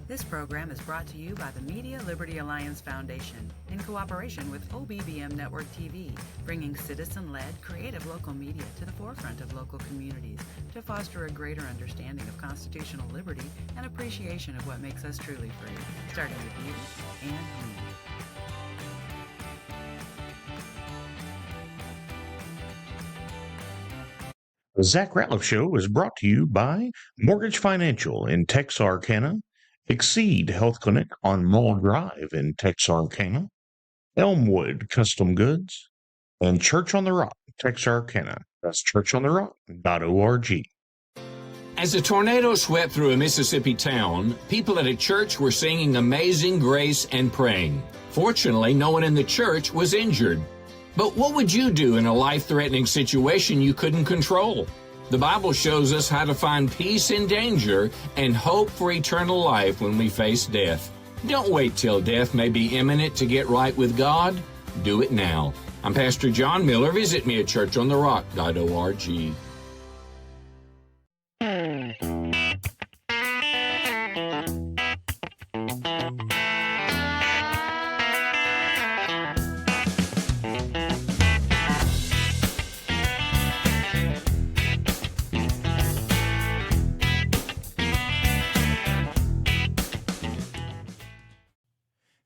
This program is brought to you by the Media Liberty Alliance Foundation in cooperation with OBBM Network TV, bringing citizen-led, creative local media to the forefront of local communities to foster a greater understanding of constitutional liberty and appreciation of what makes us truly free, starting with you and me. The Zach Rateliff Show is brought to you by Mortgage Financial in Texarkana, Exceed Health Clinic on Mullen Drive in Texarkana, Elmwood Custom Goods, and Church on the Rock, Texarkana. That's churchontherock.org. As a tornado swept through a Mississippi town, people at a church were singing Amazing Grace and praying. Fortunately, no one in the church was injured. But what would you do in a life-threatening situation you couldn't control? The Bible shows us how to find peace in danger and hope for eternal life when we face death. Don't wait till death may be imminent to get right with God. Do it now. I'm Pastor John Miller. Visit me at churchontherock.org.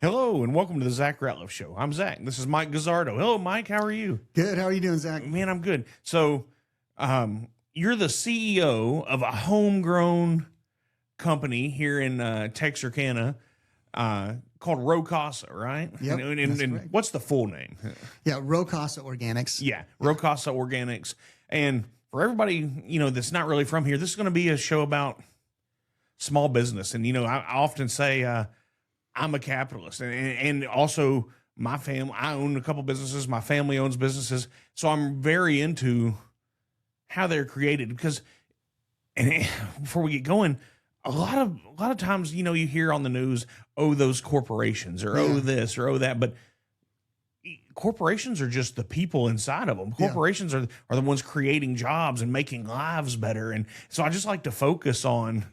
Hello, and welcome to the Zach Rateliff Show. I'm Zach. This is Mike Guzzardo. Hello, Mike. How are you? Good. How are you doing, Zach? Man, I'm good. So, you're the CEO of a homegrown company here in Texarkana called Rowe Casa, right? Yep, and what's the full name? Yeah, Rowe Casa Organics. Yeah, Rowe Casa Organics. And for everybody, that's not really from here, this is going to be a show about small business. And, I often say I'm a capitalist. And also my family, I own a couple businesses. My family owns businesses. So I'm very into how they're created because, and before we get going, a lot of times, you hear on the news, oh, those corporations or oh, this or oh, that. But corporations are just the people inside of them. Corporations are the ones creating jobs and making lives better. And so I just like to focus on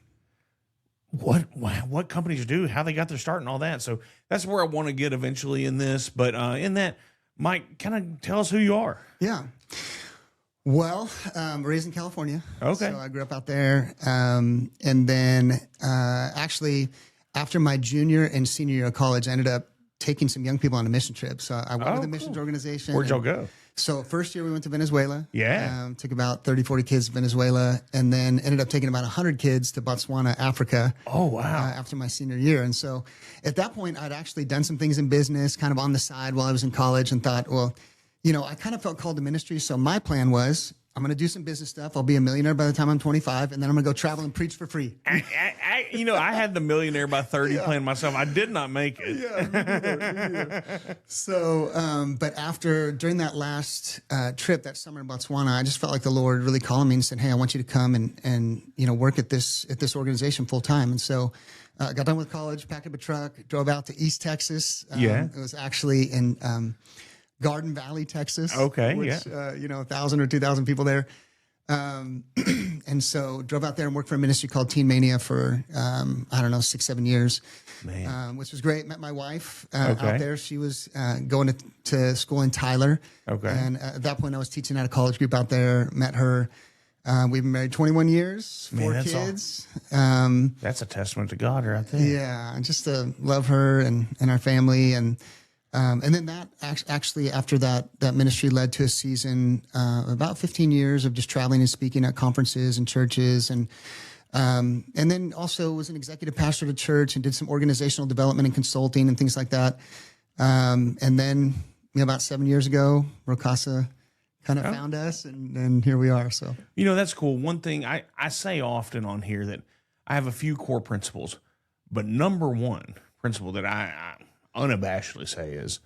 what companies do, how they got their start and all that. So that's where I want to get eventually in this. But in that, Mike, kind of tell us who you are. Yeah. Well, raised in California. Okay. So I grew up out there. And then actually after my junior and senior year of college, I ended up taking some young people on a mission trip. So I went with a missions organization. Where'd y'all go? So first year we went to Venezuela. Yeah. Took about 30, 40 kids to Venezuela and then ended up taking about 100 kids to Botswana, Africa. Oh, wow. After my senior year. And so at that point, I'd actually done some things in business kind of on the side while I was in college and thought, well, I kind of felt called to ministry. So my plan was I'm going to do some business stuff. I'll be a millionaire by the time I'm 25, and then I'm going to go travel and preach for free. I had the millionaire by 30 plan myself. I did not make it. Yeah, me neither. So, but during that last trip, that summer in Botswana, I just felt like the Lord really calling me and said, hey, I want you to come and work at this organization full time. And so I got done with college, packed up a truck, drove out to East Texas. It was actually in Garden Valley, Texas. Okay, which, 1,000 or 2,000 people there. And so drove out there and worked for a ministry called Teen Mania for, 6-7 years. Man. Which was great. Met my wife out there. She was going to school in Tyler. Okay. And at that point, I was teaching at a college group out there. Met her. We've been married 21 years, 4 kids. That's a testament to God right there. Yeah, and just to love her and our family. And then that actually after that ministry led to a season, about 15 years of just traveling and speaking at conferences and churches. And then also was an executive pastor at a church and did some organizational development and consulting and things like that. And then about 7 years ago, Rowe Casa kind of found us and here we are. So, that's cool. One thing I say often on here that I have a few core principles, but number one principle that I unabashedly say is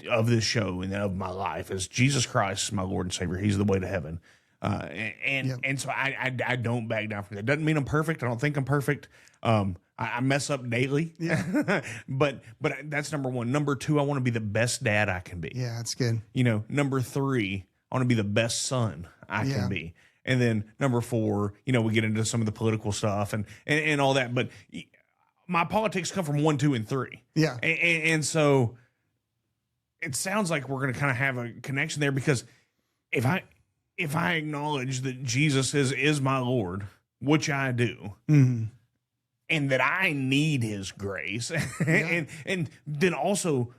of this show and of my life is Jesus Christ is my Lord and Savior. He's the way to heaven. And so I don't back down from that. Doesn't mean I'm perfect. I don't think I'm perfect. I mess up daily. Yeah. but that's number one. Number two, I want to be the best dad I can be. Yeah, that's good. Number three, I want to be the best son I can be. And then number 4, we get into some of the political stuff and all that. But my politics come from 1, 2, and 3. Yeah. And so it sounds like we're going to kind of have a connection there, because if I acknowledge that Jesus is my Lord, which I do, Mm-hmm. and that I need his grace, and then also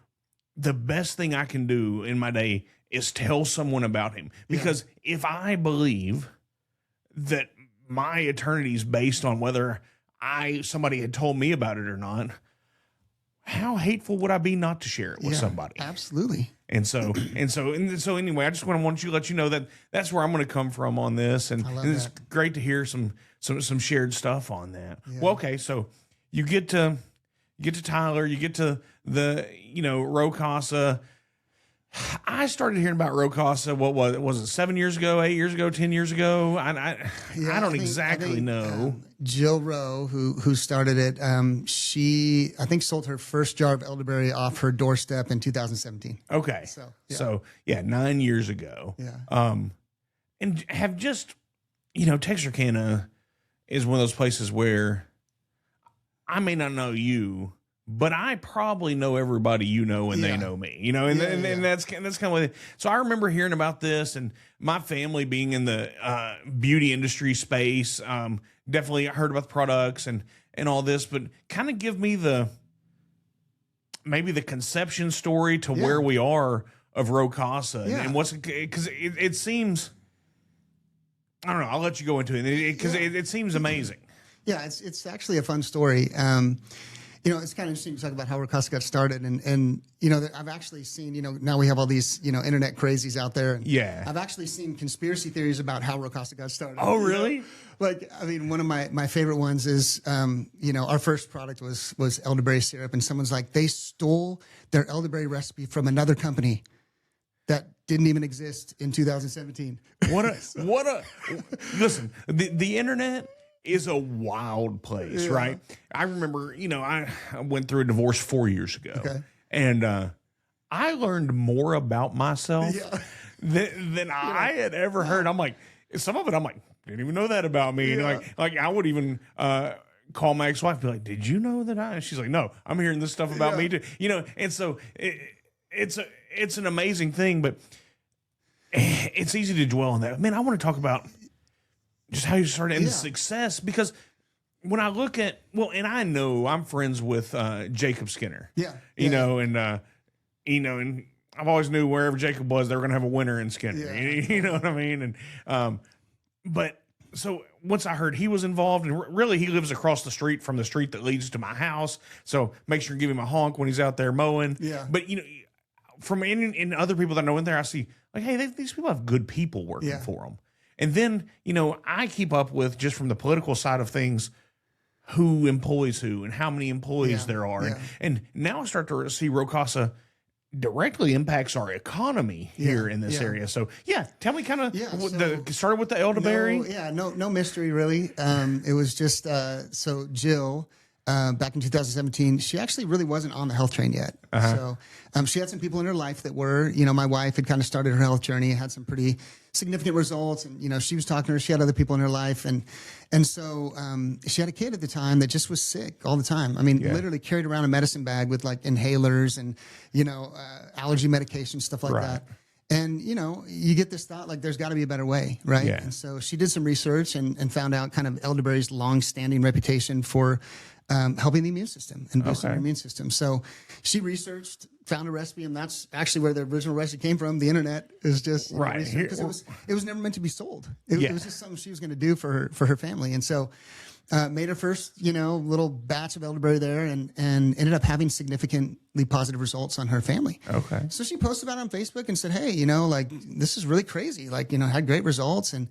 the best thing I can do in my day is tell someone about him. Because if I believe that my eternity is based on whether somebody had told me about it or not, how hateful would I be not to share it with somebody? Absolutely. And so anyway, I just want to let you know that that's where I'm going to come from on this, and it's great to hear some shared stuff on that. Yeah. Well, okay, so you get to Tyler, you get to the Rowe Casa. I started hearing about Rowe Casa. What was it? 7 years ago, 8 years ago, 10 years ago? I don't exactly know. Jill Rowe, who started it, she I think sold her first jar of elderberry off her doorstep in 2017. Okay, so 9 years ago. Yeah. And have just Texarkana is one of those places where I may not know you, but I probably know everybody and they know me, and that's kind of what it, so I remember hearing about this, and my family being in the beauty industry space, definitely heard about the products and all this, but kind of give me maybe the conception story to where we are of Rowe Casa and what's, because it seems, I don't know, I'll let you go into it because it seems amazing. Yeah, it's actually a fun story. It's kind of interesting to talk about how Rowe Casa got started, and I've actually seen, now we have all these, internet crazies out there. And I've actually seen conspiracy theories about how Rowe Casa got started. Oh, really? One of my favorite ones is, our first product was elderberry syrup, and someone's like, they stole their elderberry recipe from another company that didn't even exist in 2017. Listen, the internet is a wild place, right? I remember, I went through a divorce 4 years ago, and I learned more about myself than I had ever heard. I'm like, some of it, I'm like, didn't even know that about me. Like I would even call my ex-wife, be like, did you know that I? She's like, no, I'm hearing this stuff about me too. And so it's an amazing thing, but it's easy to dwell on that. Man, I want to talk about just how you started and the success, because when I look at, and I know I'm friends with Jacob Skinner. And I've always knew wherever Jacob was, they were going to have a winner in Skinner. You know what I mean? And but so once I heard he was involved, and really he lives across the street from the street that leads to my house, so make sure you give him a honk when he's out there mowing. But from in other people that I know in there, I see like, hey, these people have good people working for them. And then, I keep up with, just from the political side of things, who employs who and how many employees there are. And now I start to see Rowe Casa directly impacts our economy here in this area. So, tell me kind of, started with the elderberry. No mystery, really. It was just, so Jill, back in 2017, she actually really wasn't on the health train yet. So she had some people in her life that were, my wife had kind of started her health journey, had some pretty significant results, and she was talking to her. She had other people in her life, and so she had a kid at the time that just was sick all the time. I mean, literally carried around a medicine bag with like inhalers and allergy medication, stuff like that. And you get this thought like, there's got to be a better way, right? And so she did some research and found out kind of elderberry's long-standing reputation for helping the immune system and boosting the immune system. So she researched, found a recipe, and that's actually where the original recipe came from. The internet is just because it was never meant to be sold. It was just something she was going to do for her family, and so made her first little batch of elderberry there, and ended up having significantly positive results on her family. So she posted about it on Facebook and said, hey, like, this is really crazy. Like, had great results, and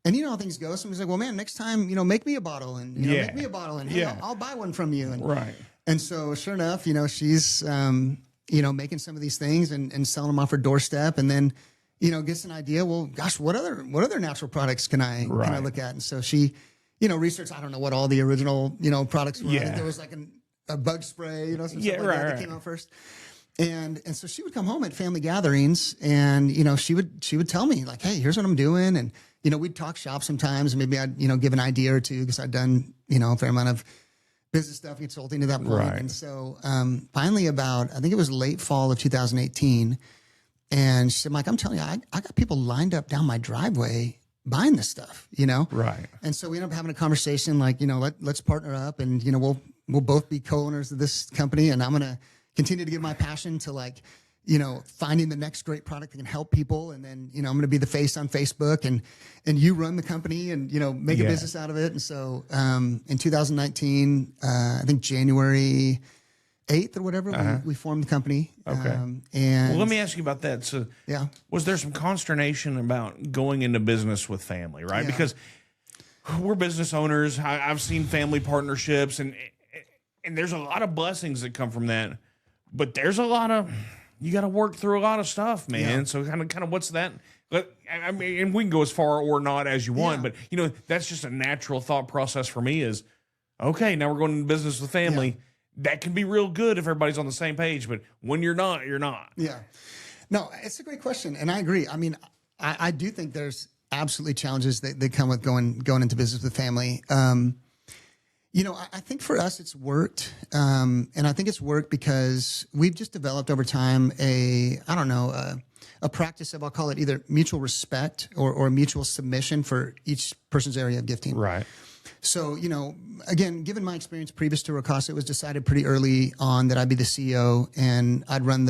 how things go. Somebody's like, well, man, next time, make me a bottle, and make me a bottle, and hey, I'll buy one from you. And so sure enough, she's making some of these things and selling them off her doorstep, and then gets an idea. Well, gosh, what other natural products can I look at? And so she researched. I don't know what all the original products were. I think there was like a bug spray, some stuff like that came out first. And so she would come home at family gatherings, and she would tell me like, hey, here's what I'm doing, and we'd talk shop sometimes, and maybe I'd, give an idea or two because I'd done, a fair amount of business stuff, consulting to that point. Right. And so finally I think it was late fall of 2018. And she said, Mike, I'm telling you, I got people lined up down my driveway buying this stuff, Right. And so we ended up having a conversation like, let's partner up and, we'll both be co-owners of this company. And I'm going to continue to give my passion to like, finding the next great product that can help people. And then, I'm going to be the face on Facebook and you run the company and, make a business out of it. And so in 2019, I think January 8th or whatever, we formed the company. Okay. And well, let me ask you about that. So was there some consternation about going into business with family, right? Yeah. Because we're business owners. I've seen family partnerships and there's a lot of blessings that come from that, but there's a lot of, you got to work through a lot of stuff, man. Yeah. So kind of what's that? I mean, and we can go as far or not as you want, but that's just a natural thought process for me is, okay, now we're going into business with family. Yeah. That can be real good if everybody's on the same page, but when you're not, you're not. Yeah. No, it's a great question. And I agree. I mean, I do think there's absolutely challenges that come with going into business with family. I think for us, it's worked. And I think it's worked because we've just developed over time a practice of, I'll call it either mutual respect or mutual submission for each person's area of gifting. Right. So, again, given my experience previous to Rowe Casa, it was decided pretty early on that I'd be the CEO and I'd run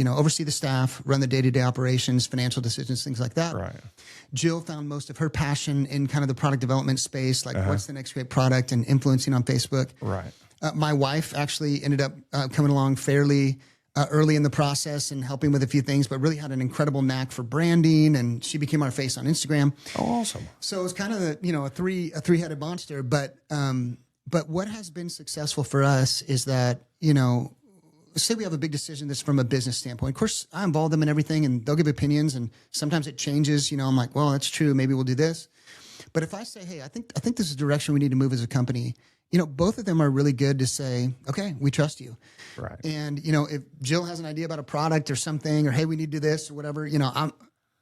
oversee the staff, run the day-to-day operations, financial decisions, things like that. Right. Jill found most of her passion in kind of the product development space, like what's the next great product and influencing on Facebook. Right. My wife actually ended up coming along fairly early in the process and helping with a few things, but really had an incredible knack for branding, and she became our face on Instagram. Oh, awesome! So it was kind of a three-headed monster. But what has been successful for us is that say we have a big decision that's from a business standpoint. Of course, I involve them in everything, and they'll give opinions, and sometimes it changes. I'm like, well, that's true. Maybe we'll do this. But if I say, hey, I think this is the direction we need to move as a company. Both of them are really good to say, okay, we trust you. Right. And, if Jill has an idea about a product or something, or, hey, we need to do this or whatever,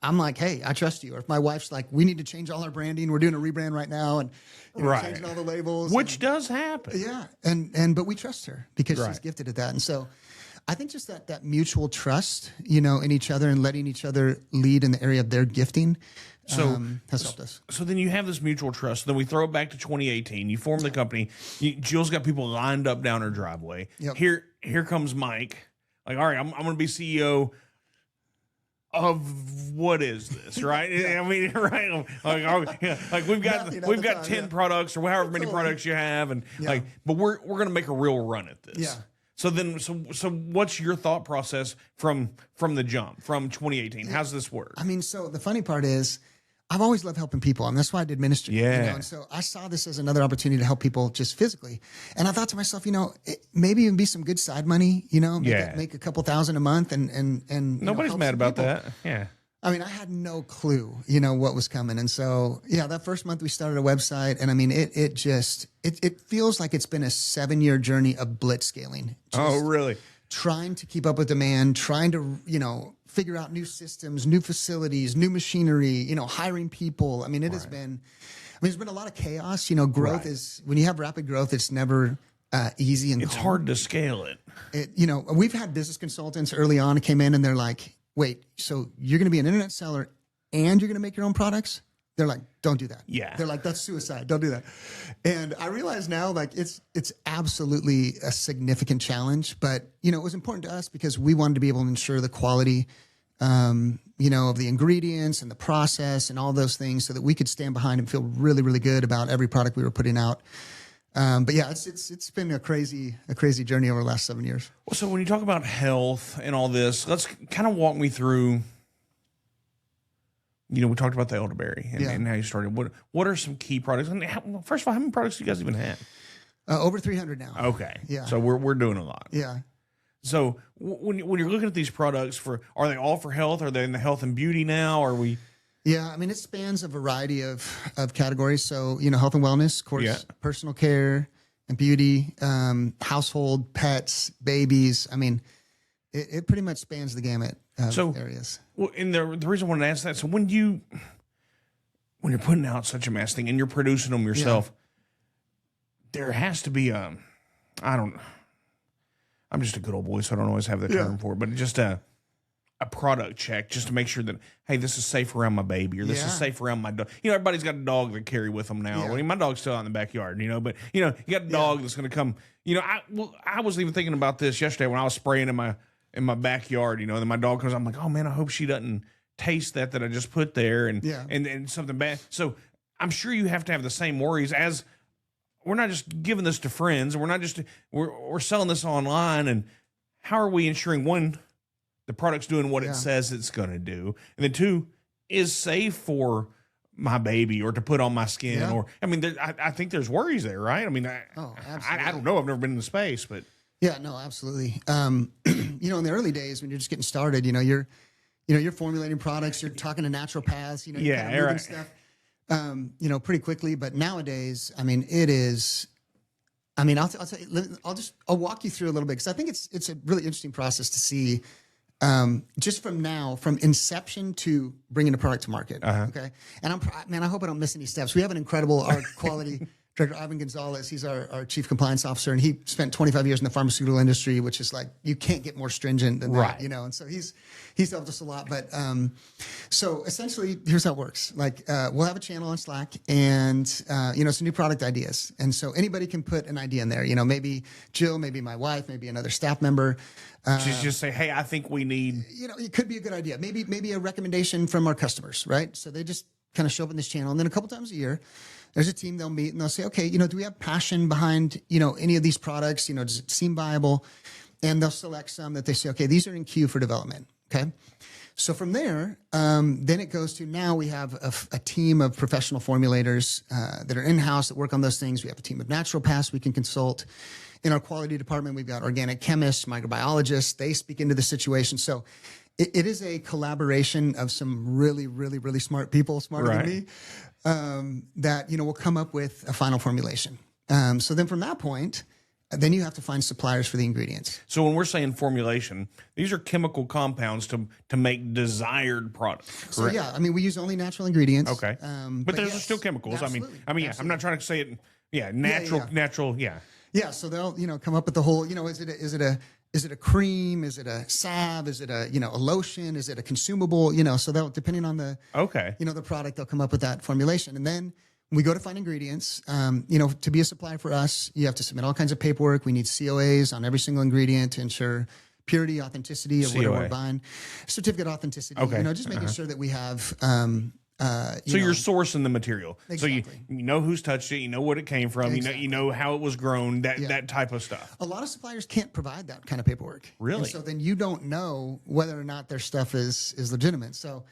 I'm like, hey, I trust you. Or if my wife's like, we need to change all our branding. We're doing a rebrand right now and changing all the labels. Which does happen. Yeah. But we trust her because she's gifted at that. And so I think just that mutual trust, in each other and letting each other lead in the area of their gifting has helped us. So then you have this mutual trust. Then we throw it back to 2018. You form the company. Jill's got people lined up down her driveway. Yep. Here comes Mike. Like, all right, I'm going to be CEO of what is this, right? I mean, right? Like we've got 10 products or however many products you have, and but we're going to make a real run at this. Yeah. So what's your thought process from the jump from 2018? How's this work? I mean, so the funny part is, I've always loved helping people, and that's why I did ministry. Yeah. And so I saw this as another opportunity to help people just physically. And I thought to myself, maybe even be some good side money, make a couple $1,000 a month and nobody's mad about that. Yeah. I mean, I had no clue, what was coming. And so, that first month we started a website, and I mean, it feels like it's been a 7-year journey of blitzscaling. Oh, really? Trying to keep up with demand, trying to, figure out new systems, new facilities, new machinery, hiring people. I mean, it has been, there's been a lot of chaos. Growth is, when you have rapid growth, it's never easy and it's hard to scale it. We've had business consultants early on who came in and they're like, wait, so you're going to be an internet seller and you're going to make your own products? They're like, don't do that. Yeah. They're like, that's suicide. Don't do that. And I realize now, like, it's absolutely a significant challenge, but, it was important to us because we wanted to be able to ensure the quality, of the ingredients and the process and all those things so that we could stand behind and feel really, really good about every product we were putting out. But yeah, it's been a crazy journey over the last 7 years. Well, so when you talk about health and all this, let's kind of walk me through. We talked about the elderberry and how you started. What are some key products? And first of all, how many products do you guys even have? Over 300 now. Okay. Yeah. So we're doing a lot. Yeah. So when you're looking at these products, are they all for health? Are they in the health and beauty now? Are we? Yeah, I mean, it spans a variety of categories. So, health and wellness, of course, personal care and beauty, household, pets, babies. I mean, it pretty much spans the gamut of areas. Well, and the reason I wanted to ask that, so when when you're putting out such a mass thing and you're producing them yourself, there has to be I'm just a good old boy, so I don't always have the term for it, but just a product check just to make sure that, hey, this is safe around my baby, or this is safe around my dog. Everybody's got a dog they carry with them now. I mean, my dog's still out in the backyard, but you got a dog that's going to come. I was even thinking about this yesterday when I was spraying in my backyard. And then my dog comes. I'm like, oh man, I hope she doesn't taste that I just put there, and something bad. So I'm sure you have to have the same worries as. We're not just giving this to friends. We're selling this online. And how are we ensuring, one, the product's doing what it says it's going to do, and then two, is safe for my baby or to put on my skin? Or I think there's worries there, right? I don't know. I've never been in the space, but yeah, no, absolutely. In the early days when you're just getting started, you're formulating products, you're talking to naturopaths, you're kind of moving stuff. Pretty quickly, but nowadays, it is. I'll tell you. I'll walk you through a little bit because I think it's a really interesting process to see, just from inception to bringing a product to market. Okay, and I hope I don't miss any steps. We have an incredible art quality director, Ivan Gonzalez. He's our chief compliance officer, and he spent 25 years in the pharmaceutical industry, which is like you can't get more stringent than that, And so he's helped us a lot. But so essentially, here's how it works. Like we'll have a channel on Slack, and some new product ideas, and so anybody can put an idea in there. Maybe Jill, maybe my wife, maybe another staff member. Just say, hey, I think we need. It could be a good idea. Maybe a recommendation from our customers, right? So they just kind of show up in this channel, and then a couple times a year. There's a team, they'll meet and they'll say, okay, do we have passion behind, any of these products? Does it seem viable? And they'll select some that they say, okay, these are in queue for development. Okay. So from there, then it goes to now we have a team of professional formulators that are in-house that work on those things. We have a team of naturopaths we can consult. In our quality department, we've got organic chemists, microbiologists. They speak into the situation. So it is a collaboration of some really, really, really smart people, smarter than me, that, will come up with a final formulation. So then from that point, then you have to find suppliers for the ingredients. So when we're saying formulation, these are chemical compounds to make desired products. Correct? So yeah, we use only natural ingredients. Okay. But there's still chemicals. Absolutely. I'm not trying to say it. Yeah. Natural. Yeah. Yeah. So they'll, come up with the whole, is it a cream? Is it a salve? Is it a lotion? Is it a consumable? So they'll, depending on the, the product, they'll come up with that formulation. And then when we go to find ingredients, to be a supplier for us, you have to submit all kinds of paperwork. We need COAs on every single ingredient to ensure purity, authenticity of whatever we're buying. Certificate of authenticity, just making sure that we have, so you're sourcing the material. Exactly. So you know who's touched it, you know what it came from, Exactly. you know how it was grown, that type of stuff. A lot of suppliers can't provide that kind of paperwork. Really? And so then you don't know whether or not their stuff is legitimate. So,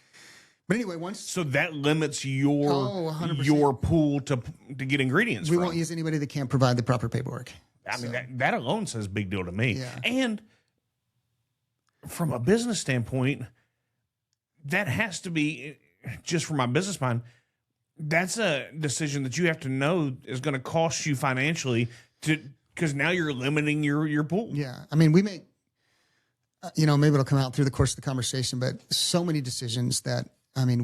but anyway, so that limits your 100%. your pool to get ingredients. We won't use anybody that can't provide the proper paperwork. That alone says big deal to me. Yeah. And from a business standpoint, that has to be. Just from my business mind, that's a decision that you have to know is going to cost you financially because now you're limiting your pool. Yeah. We make, maybe it'll come out through the course of the conversation, but so many decisions that,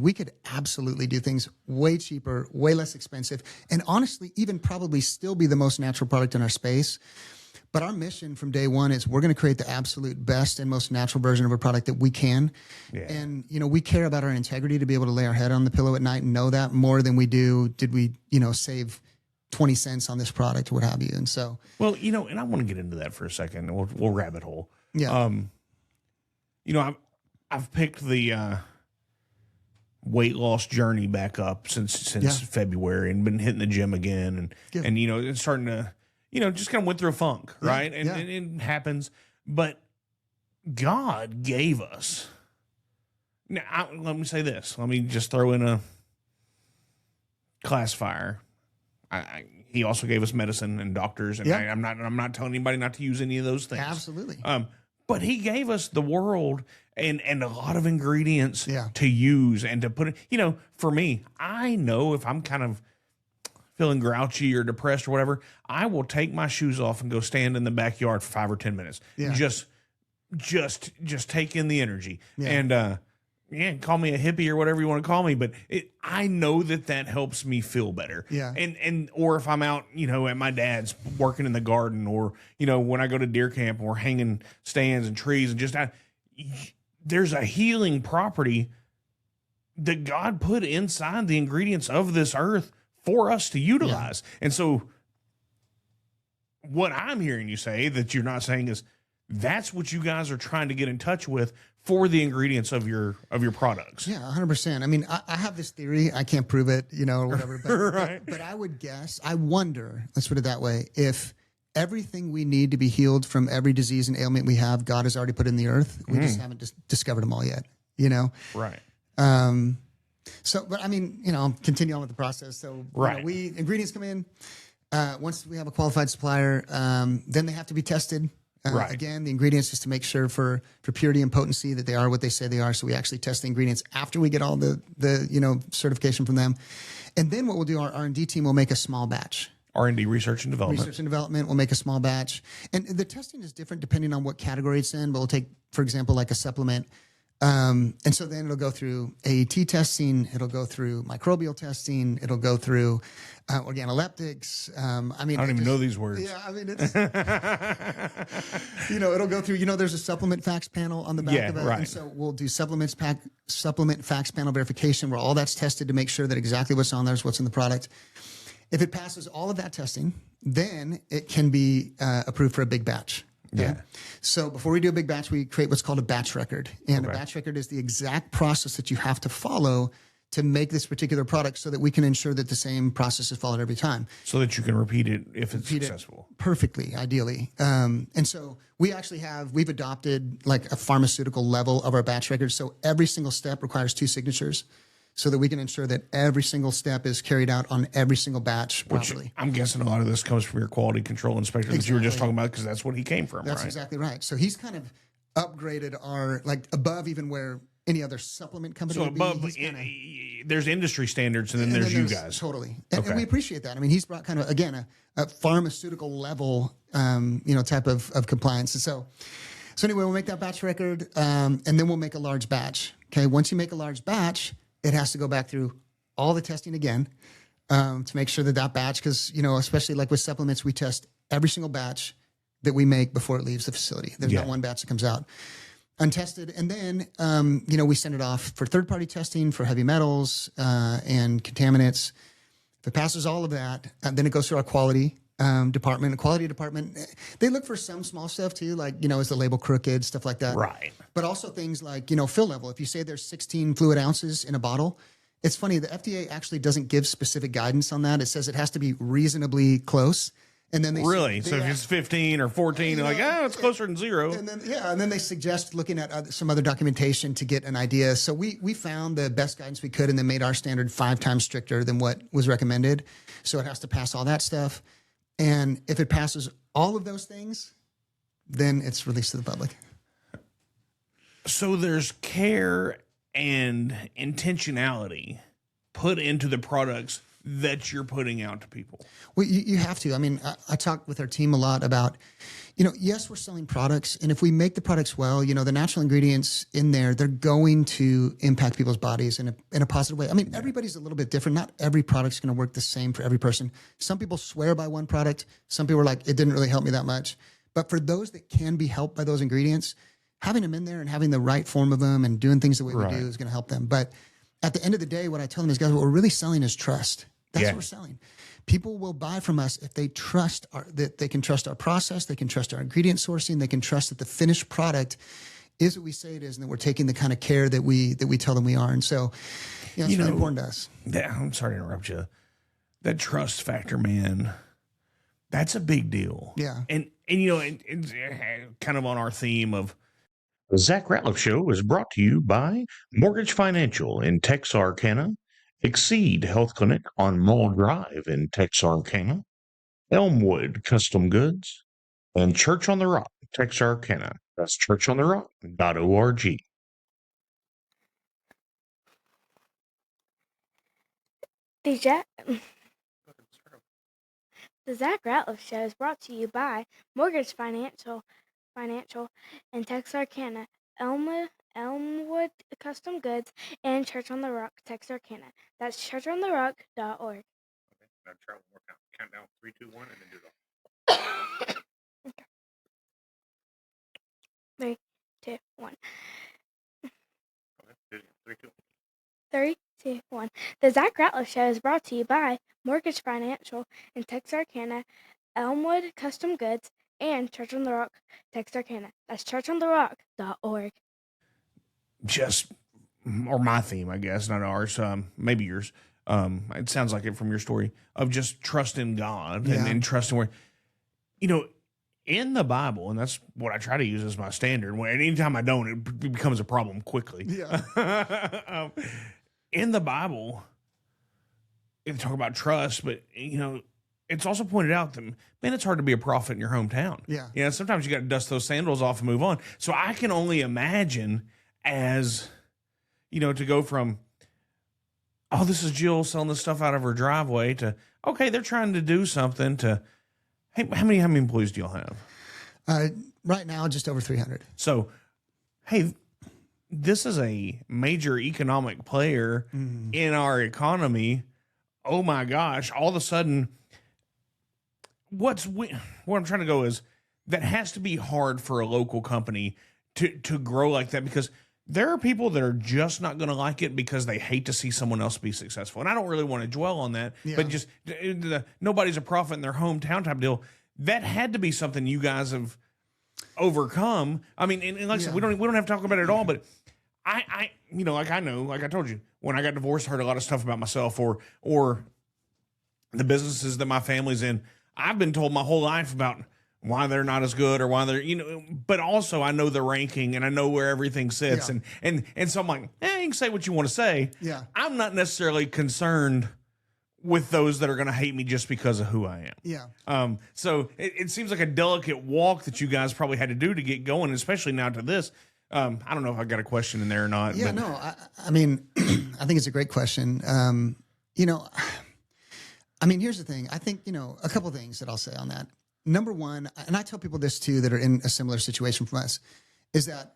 we could absolutely do things way cheaper, way less expensive, and honestly, even probably still be the most natural product in our space. But our mission from day one is we're going to create the absolute best and most natural version of a product that we can. Yeah. And, we care about our integrity to be able to lay our head on the pillow at night and know that more than we do. Did we, save 20 cents on this product or what have you? And so. Well, and I want to get into that for a second. We'll rabbit hole. Yeah. I've picked the weight loss journey back up since February and been hitting the gym again. And it's starting to. Just kind of went through a funk, right? And it happens. But God gave us. Now, let me say this. Let me just throw in a classifier. He also gave us medicine and doctors, and I'm not telling anybody not to use any of those things. Absolutely. But he gave us the world and a lot of ingredients to use and to put it. For me, I know if I'm kind of feeling grouchy or depressed or whatever, I will take my shoes off and go stand in the backyard for 5 or 10 minutes. Yeah. Just take in the energy. Yeah. And call me a hippie or whatever you want to call me, but I know that helps me feel better. Yeah. And or if I'm out, at my dad's working in the garden, or when I go to deer camp, or hanging stands and trees, and just there's a healing property that God put inside the ingredients of this earth for us to utilize. Yeah. And so what I'm hearing you say that you're not saying is that's what you guys are trying to get in touch with for the ingredients of your products. Yeah, 100%. I mean, I have this theory. I can't prove it, or whatever. But, right. but I would guess, I wonder, let's put it that way, if everything we need to be healed from every disease and ailment we have, God has already put in the earth. We just haven't discovered them all yet, Right. So, but I mean, continue on with the process. So, right. Ingredients come in. Once we have a qualified supplier, then they have to be tested. Right. Again, the ingredients just to make sure for purity and potency that they are what they say they are. So we actually test the ingredients after we get all the certification from them. And then what we'll do, our R&D team will make a small batch. R&D, research and development. Research and development will make a small batch. And the testing is different depending on what category it's in. But we'll take, for example, like a supplement. And so then it'll go through AET testing. It'll go through microbial testing. It'll go through organoleptics. I don't even know these words. Yeah, I mean, it's, it'll go through, there's a supplement facts panel on the back of it. Right. And so we'll do supplement facts panel verification where all that's tested to make sure that exactly what's on there is what's in the product. If it passes all of that testing, then it can be approved for a big batch. Okay? Yeah. So before we do a big batch, we create what's called a batch record. And a batch record is the exact process that you have to follow to make this particular product so that we can ensure that the same process is followed every time. So that you can repeat it if it's successful. Perfectly, ideally. And so we've adopted like a pharmaceutical level of our batch record. So every single step requires 2 signatures so that we can ensure that every single step is carried out on every single batch properly. Which I'm guessing a lot of this comes from your quality control inspector that you were just talking about, because that's what he came from, That's right? exactly right. So he's kind of upgraded our, like above even where any other supplement company would above, be. there's industry standards, and then there's you guys. Totally. And we appreciate that. I mean, he's brought kind of, again, a pharmaceutical level, type of compliance. And so anyway, we'll make that batch record, and then we'll make a large batch. Okay. Once you make a large batch, it has to go back through all the testing again, to make sure that batch, because, especially like with supplements, we test every single batch that we make before it leaves the facility. There's not one batch that comes out untested. And then, we send it off for third-party testing for heavy metals and contaminants. If it passes all of that, then it goes through our quality department. The quality department, they look for some small stuff too, like, is the label crooked, stuff like that. Right. But also things like, fill level. If you say there's 16 fluid ounces in a bottle, it's funny, the FDA actually doesn't give specific guidance on that. It says it has to be reasonably close. And then they so if it's 15 or 14, they're like, it's closer than 0. And then they suggest looking at some other documentation to get an idea. So we found the best guidance we could, and then made our standard 5 times stricter than what was recommended. So it has to pass all that stuff. And if it passes all of those things, then it's released to the public. So there's care and intentionality put into the products that you're putting out to people. Well, you have to. I mean, I talk with our team a lot about, yes, we're selling products. And if we make the products well, the natural ingredients in there, they're going to impact people's bodies in a positive way. I mean, everybody's a little bit different. Not every product's going to work the same for every person. Some people swear by one product. Some people are like, it didn't really help me that much. But for those that can be helped by those ingredients, having them in there and having the right form of them and doing things the way we do is going to help them. But at the end of the day, what I tell them is, guys, what we're really selling is trust. That's what we're selling. People will buy from us if they trust that they can trust our process, they can trust our ingredient sourcing, they can trust that the finished product is what we say it is, and that we're taking the kind of care that we tell them we are. And so, it's really important to us. I'm sorry to interrupt you. That trust factor, man, that's a big deal. Yeah. And kind of on our theme of the Zach Rateliff Show is brought to you by Mortgage Financial in Texarkana, Exceed Health Clinic on Mull Drive in Texarkana, Elmwood Custom Goods, and Church on the Rock, Texarkana. That's churchontherock.org. The Zach Rateliff Show is brought to you by Mortgage Financial in Texarkana, Elmwood Custom Goods, and Church on the Rock, Texarkana. That's churchontherock.org. Okay. Now try one more time. Count down 3, 2, 1, and then do it all. Okay. 3, 2, 1. Okay. Do it again. 3, 2, 1. 3, 2, 1. The Zach Rateliff Show is brought to you by Mortgage Financial in Texarkana, Elmwood Custom Goods, and Church on the Rock, Texarkana. That's churchontherock.org. Just, or my theme, I guess, not ours, maybe yours. It sounds like it from your story of just trusting God and trusting where, in the Bible, and that's what I try to use as my standard. And anytime I don't, it becomes a problem quickly. Yeah. In the Bible, they talk about trust, but it's also pointed out that, man, it's hard to be a prophet in your hometown. Yeah. Sometimes you got to dust those sandals off and move on. So I can only imagine as, to go from, oh, this is Jill selling this stuff out of her driveway to, okay, they're trying to do something to, hey, how many employees do y'all have? Right now, just over 300. So, hey, this is a major economic player in our economy. Oh my gosh! All of a sudden, what I'm trying to go is that has to be hard for a local company to grow like that, because there are people that are just not going to like it because they hate to see someone else be successful. And I don't really want to dwell on that, but just nobody's a prophet in their hometown type deal. That had to be something you guys have overcome. I mean, and like I said, we don't have to talk about it at all, but I like I told you, when I got divorced, I heard a lot of stuff about myself or the businesses that my family's in. I've been told my whole life about why they're not as good or why they're, but also I know the ranking and I know where everything sits. And so I'm like, you can say what you want to say. Yeah. I'm not necessarily concerned with those that are going to hate me just because of who I am. Yeah. So it seems like a delicate walk that you guys probably had to do to get going, especially now to this. I don't know if I got a question in there or not. Yeah, but. no, I mean, I think it's a great question. Here's the thing. I think, a couple of things that I'll say on that. Number one, and I tell people this too that are in a similar situation from us, is that,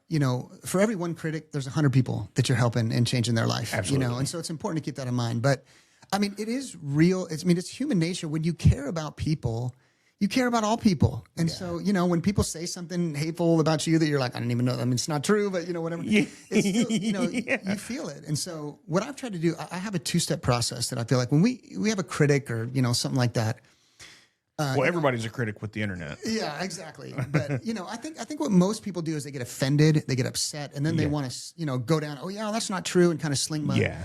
for every one critic, there's 100 people that you're helping and changing their life. Absolutely. And so it's important to keep that in mind. But it is real. It's human nature. When you care about people, you care about all people. And so, when people say something hateful about you that you're like, I don't even know. It's not true, but whatever. It's still, you feel it. And so what I've tried to do, I have a 2-step process that I feel like when we have a critic or, something like that. Well, everybody's a critic with the internet. Yeah, exactly. But, I think what most people do is they get offended, they get upset, and then they want to, go down, oh yeah, that's not true, and kind of sling mud. Yeah.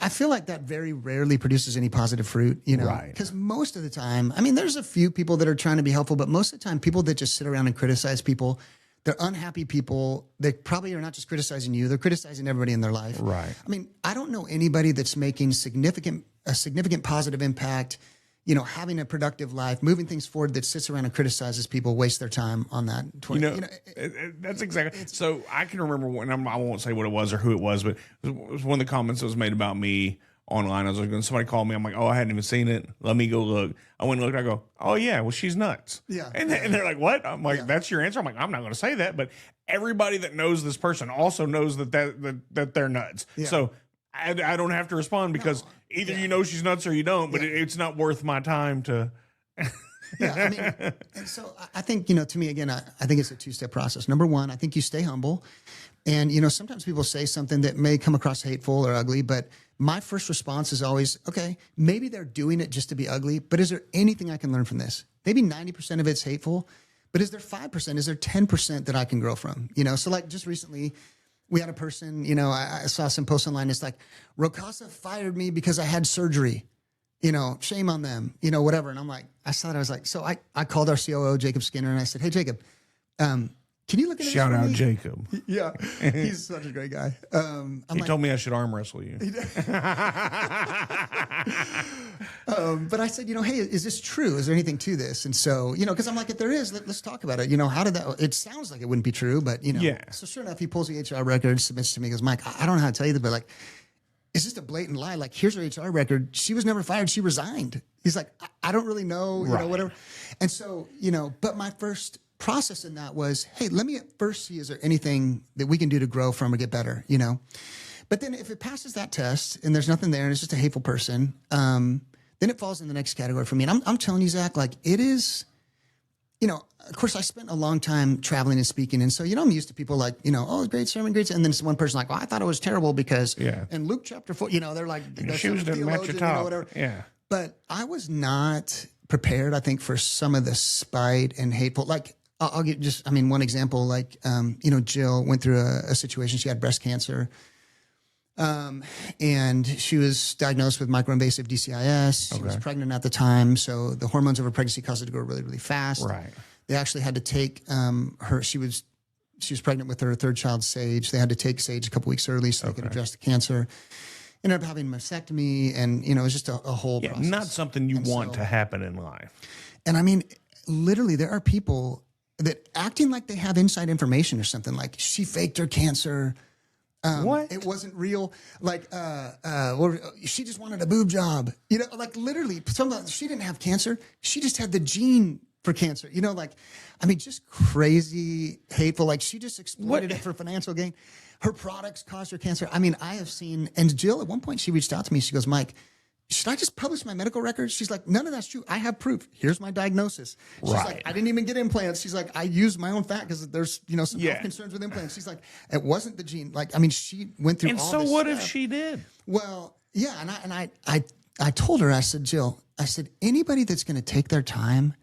I feel like that very rarely produces any positive fruit, Right. Because most of the time, there's a few people that are trying to be helpful, but most of the time, people that just sit around and criticize people, they're unhappy people. They probably are not just criticizing you; they're criticizing everybody in their life. Right. I don't know anybody that's making a significant positive impact, having a productive life, moving things forward, that sits around and criticizes people, waste their time on that. That's exactly. So I can remember when, I won't say what it was or who it was, but it was one of the comments that was made about me online. I was like, somebody called me. I'm like, oh, I hadn't even seen it. Let me go look. I went and looked. I go, oh yeah, well, she's nuts. Yeah. And they're like, what? I'm like, that's your answer. I'm like, I'm not going to say that, but everybody that knows this person also knows that they're nuts. Yeah. So I don't have to respond because either she's nuts or you don't, but it's not worth my time to. And so I think, to me, again, I think it's a 2-step process. Number one, I think you stay humble. And, sometimes people say something that may come across hateful or ugly, but my first response is always, okay, maybe they're doing it just to be ugly, but is there anything I can learn from this? Maybe 90% of it's hateful, but is there 5%? Is there 10% that I can grow from? So like just recently, we had a person, I saw some posts online. It's like, Rowe Casa fired me because I had surgery. Shame on them, whatever. And I'm like, I saw that. I was like, so I called our COO, Jacob Skinner, and I said, hey, Jacob, can you look at this? Shout for out me? Jacob. Yeah, he's such a great guy. He told me I should arm wrestle you. But I said, hey, is this true? Is there anything to this? And so, because I'm like, if there is, let's talk about it. How did that? It sounds like it wouldn't be true, but Yeah. So sure enough, he pulls the HR record, submits to me, goes, Mike, I don't know how to tell you this, but like, it's just a blatant lie. Like, here's her HR record. She was never fired. She resigned. He's like, I don't really know, Right. whatever. And so, but my first process in that was, hey, let me at first see, is there anything that we can do to grow from or get better, you know? But then if it passes that test and there's nothing there and it's just a hateful person, then it falls in the next category for me. And I'm telling you, Zach, like it is, you know, of course I spent a long time traveling and speaking. And so, you know, I'm used to people like, you know, oh, great sermon, great. And then one person like, well, I thought it was terrible because in Luke chapter 4, you know, they're like, your shoes didn't match your top. You know, whatever. Yeah. But I was not prepared, I think, for some of the spite and hateful, like I'll give just, I mean, one example, like, you know, Jill went through a situation. She had breast cancer. And she was diagnosed with microinvasive DCIS. She was pregnant at the time. So the hormones of her pregnancy caused her to grow really, really fast. Right. They actually had to take, she was pregnant with her third child, Sage. They had to take Sage a couple weeks early so they could address the cancer. Ended up having a mastectomy, and, you know, it was just a whole process. Not something you want to happen in life. And I mean, literally, there are people that acting like they have inside information or something, like she faked her cancer. What? It wasn't real. Like, she just wanted a boob job. You know, like literally, she didn't have cancer. She just had the gene for cancer. You know, like, I mean, just crazy, hateful. Like, she just exploited it for financial gain. Her products caused her cancer. I mean, I have seen, and Jill, at one point, she reached out to me. She goes, Mike, should I just publish my medical records? She's like, none of that's true. I have proof. Here's my diagnosis. She's like, I didn't even get implants. She's like, I used my own fat because there's, you know, some health concerns with implants. She's like, it wasn't the gene. Like, I mean, she went through all this. And so what stuff. if she did? Well, yeah. And I told her, I said, Jill, I said, anybody that's going to take their time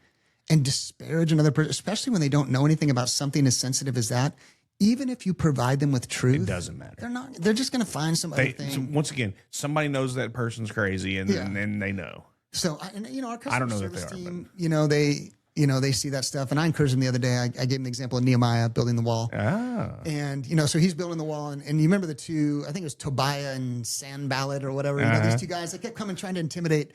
and disparage another person, especially when they don't know anything about something as sensitive as that, even if you provide them with truth, it doesn't matter. They're just going to find some other thing. So once again, somebody knows that person's crazy, and then they know. So, you know, our customer service team, you know, they see that stuff, and I encouraged them the other day. I gave them the example of Nehemiah building the wall. And, you know, so he's building the wall, and you remember the two, I think it was Tobiah and Sanballat or whatever, you know, these two guys, they kept coming trying to intimidate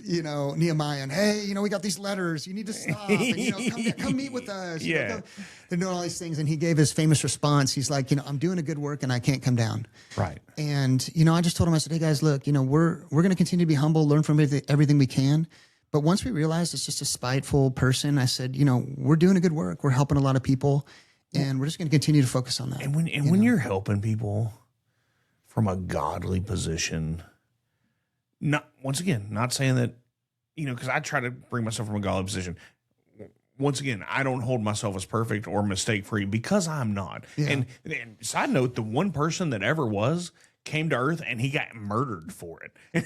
you know, Nehemiah, and hey, you know, we got these letters, you need to stop, and, you know, come meet with us. You know, they're doing all these things, and he gave his famous response. He's like, you know, I'm doing a good work, and I can't come down. Right. And, you know, I just told him, I said, hey guys, look, you know, we're going to continue to be humble, learn from everything we can. But once we realize it's just a spiteful person, I said, you know, we're doing a good work. We're helping a lot of people, and we're just going to continue to focus on that. And when you're helping people from a godly position, not saying that, you know, because I try to bring myself from a godly position. Once again, I don't hold myself as perfect or mistake free because I'm not. And side note, the one person that ever was came to earth and he got murdered for it. And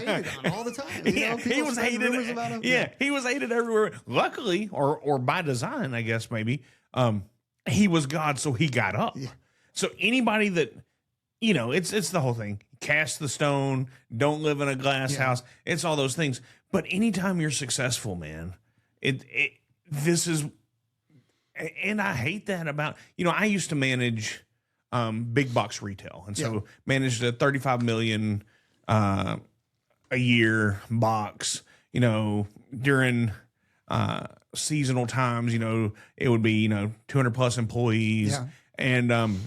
hated on all the time. You know, he was hated. About him. Yeah, he was hated everywhere. Luckily, or by design, I guess maybe, he was God, so he got up. Yeah. So anybody that, you know, it's the whole thing. Cast the stone, don't live in a glass house. It's all those things. But anytime you're successful, man, this is, and I hate that about, you know, I used to manage big box retail. And so managed a 35 million a year box, you know, during seasonal times, you know, it would be, you know, 200 plus employees. And,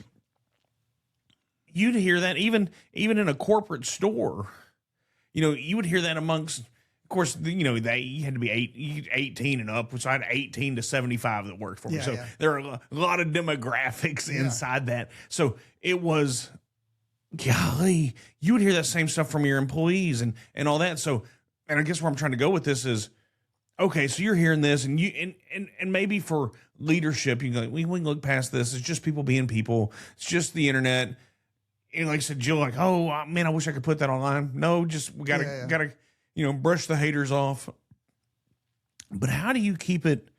you'd hear that even in a corporate store, you know, you would hear that amongst, of course, you know, you had to be 18 and up, which I had 18 to 75 that worked for me. So there are a lot of demographics inside that. So it was, golly, you would hear that same stuff from your employees and all that. So, and I guess where I'm trying to go with this is, okay, so you're hearing this, and you and maybe for leadership, you can go, we can look past this. It's just people being people. It's just the internet. And like I said, Jill, like, oh man, I wish I could put that online. No, just we gotta, you know, brush the haters off. But how do you keep it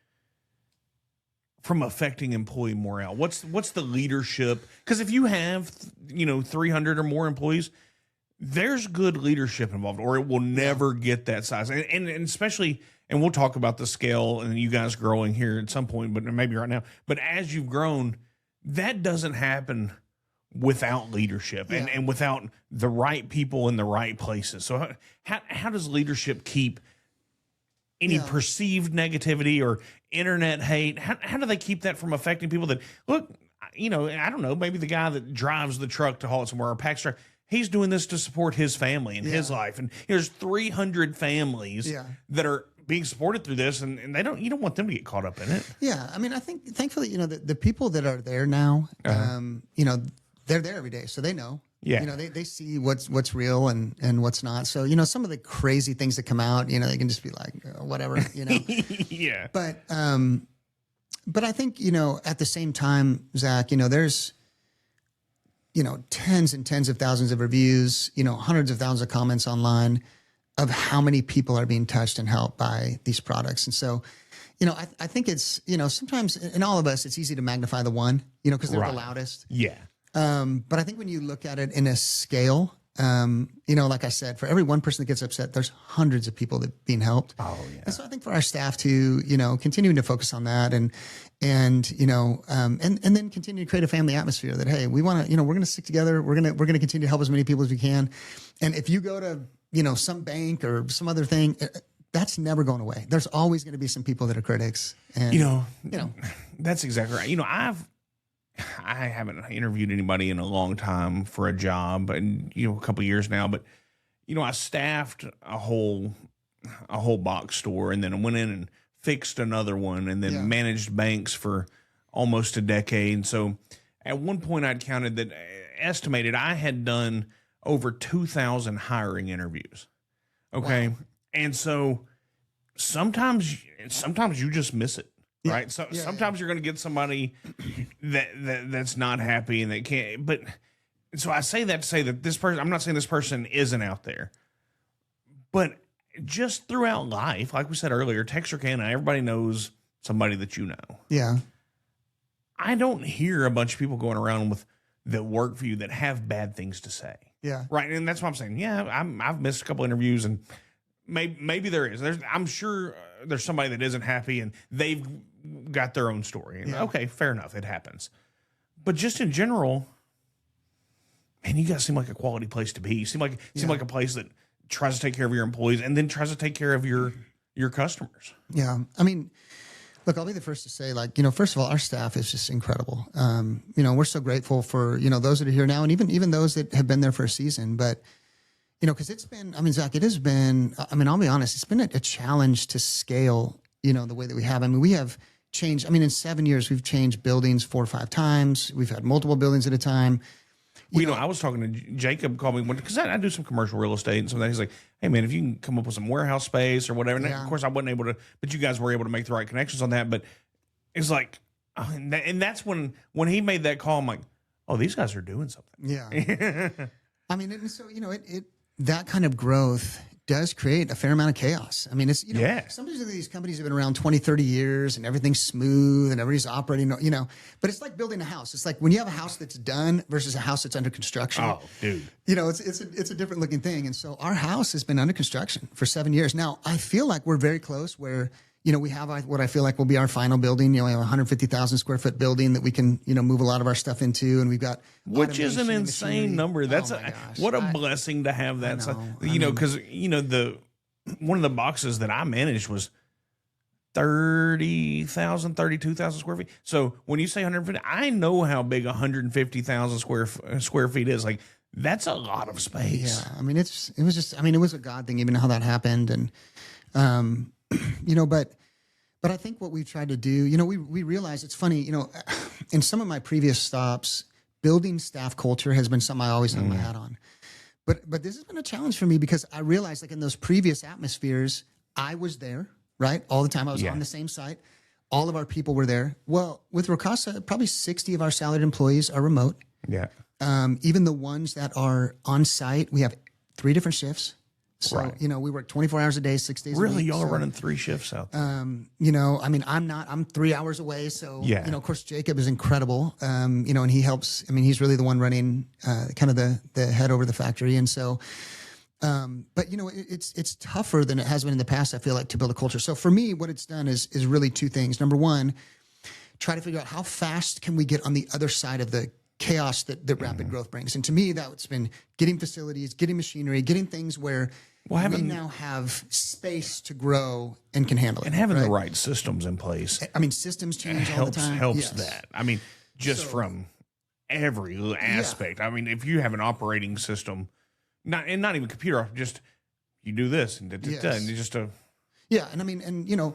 from affecting employee morale? What's the leadership? Because if you have, you know, 300 or more employees, there's good leadership involved, or it will never get that size. And especially, and we'll talk about the scale and you guys growing here at some point, but maybe right now. But as you've grown, that doesn't happen without leadership and without the right people in the right places. So how does leadership keep any perceived negativity or internet hate? How do they keep that from affecting people that, look, you know, I don't know, maybe the guy that drives the truck to haul it somewhere or packs truck, he's doing this to support his family and his life. And there's 300 families that are being supported through this, and you don't want them to get caught up in it. Yeah. I mean, I think thankfully, the people that are there now, they're there every day. So they know, they see what's real and what's not. So, some of the crazy things that come out, they can just be like, whatever, Yeah. But I think, at the same time, Zach, there's, tens and tens of thousands of reviews, hundreds of thousands of comments online of how many people are being touched and helped by these products. And so, I think it's, sometimes in all of us, it's easy to magnify the one, because they're the loudest. Yeah. But I think when you look at it in a scale, like I said, for every one person that gets upset, there's hundreds of people that are being helped. Oh, yeah. And so I think for our staff to, continuing to focus on that and then continue to create a family atmosphere that, hey, we want to, we're going to stick together. We're going to continue to help as many people as we can. And if you go to, some bank or some other thing, that's never going away. There's always going to be some people that are critics. And, that's exactly right. I haven't interviewed anybody in a long time for a job, and a couple years now. But I staffed a whole box store, and then I went in and fixed another one, and then managed banks for almost a decade. So at one point, I'd estimated I had done over 2,000 hiring interviews. Okay, wow. And so sometimes you just miss it. Right. So sometimes you're going to get somebody that's not happy and they can't. But so I say that to say that this person, I'm not saying this person isn't out there, but just throughout life, like we said earlier, Texarkana, everybody knows somebody that you know. Yeah. I don't hear a bunch of people going around that work for you that have bad things to say. Yeah. Right. And that's what I'm saying. Yeah. I've missed a couple interviews, and maybe there is. I'm sure there's somebody that isn't happy and they've got their own story. And okay, fair enough. It happens. But just in general, man, you guys seem like a quality place to be. You seem like a place that tries to take care of your employees and then tries to take care of your customers. Yeah. I mean, look, I'll be the first to say, first of all, our staff is just incredible. We're so grateful for, those that are here now and even those that have been there for a season. But, because it's been, Zach, it has been, I'll be honest, it's been a challenge to scale, the way that we have. We have changed, in 7 years, we've changed buildings 4 or 5 times. We've had multiple buildings at a time. I was talking to Jacob, called me because I do some commercial real estate and some of that. He's like, hey, man, if you can come up with some warehouse space or whatever. And of course, I wasn't able to, but you guys were able to make the right connections on that. But it's like, and that's when he made that call, I'm like, oh, these guys are doing something. Yeah. And so, that kind of growth does create a fair amount of chaos. It's, sometimes these companies have been around 20, 30 years and everything's smooth and everybody's operating, but it's like building a house. It's like when you have a house that's done versus a house that's under construction. Oh, dude. It's a different looking thing. And so our house has been under construction for 7 years. Now, I feel like we're very close where, we have what I feel like will be our final building. We have a 150,000 square foot building that we can, move a lot of our stuff into. And we've got, which is an insane machinery. Number. That's what a blessing to have that. Because, one of the boxes that I managed was 32,000 square feet. So when you say 150, I know how big 150,000 square feet is. Like, that's a lot of space. Yeah. It was a God thing, even how that happened. And, but I think what we've tried to do, we realize it's funny, in some of my previous stops, building staff culture has been something I always hung my hat on. But this has been a challenge for me because I realized, like, in those previous atmospheres, I was there, right? All the time. I was on the same site. All of our people were there. Well, with Rowe Casa, probably 60 of our salaried employees are remote. Yeah. Even the ones that are on site, we have 3 different shifts. So, we work 24 hours a day, 6 days a week. Really? Y'all are running 3 shifts out there? I'm 3 hours away. So, of course, Jacob is incredible. And he helps. He's really the one running kind of the head over the factory. And so, but, it's tougher than it has been in the past, I feel like, to build a culture. So for me, what it's done is really 2 things. Number one, try to figure out how fast can we get on the other side of the chaos that rapid growth brings. And to me, that's been getting facilities, getting machinery, getting things where we now have space to grow and can handle it. And having the right systems in place. Systems change all the time. Helps that. From every aspect. If you have an operating system, not even computer, just you do this and and just Yeah. And I mean, and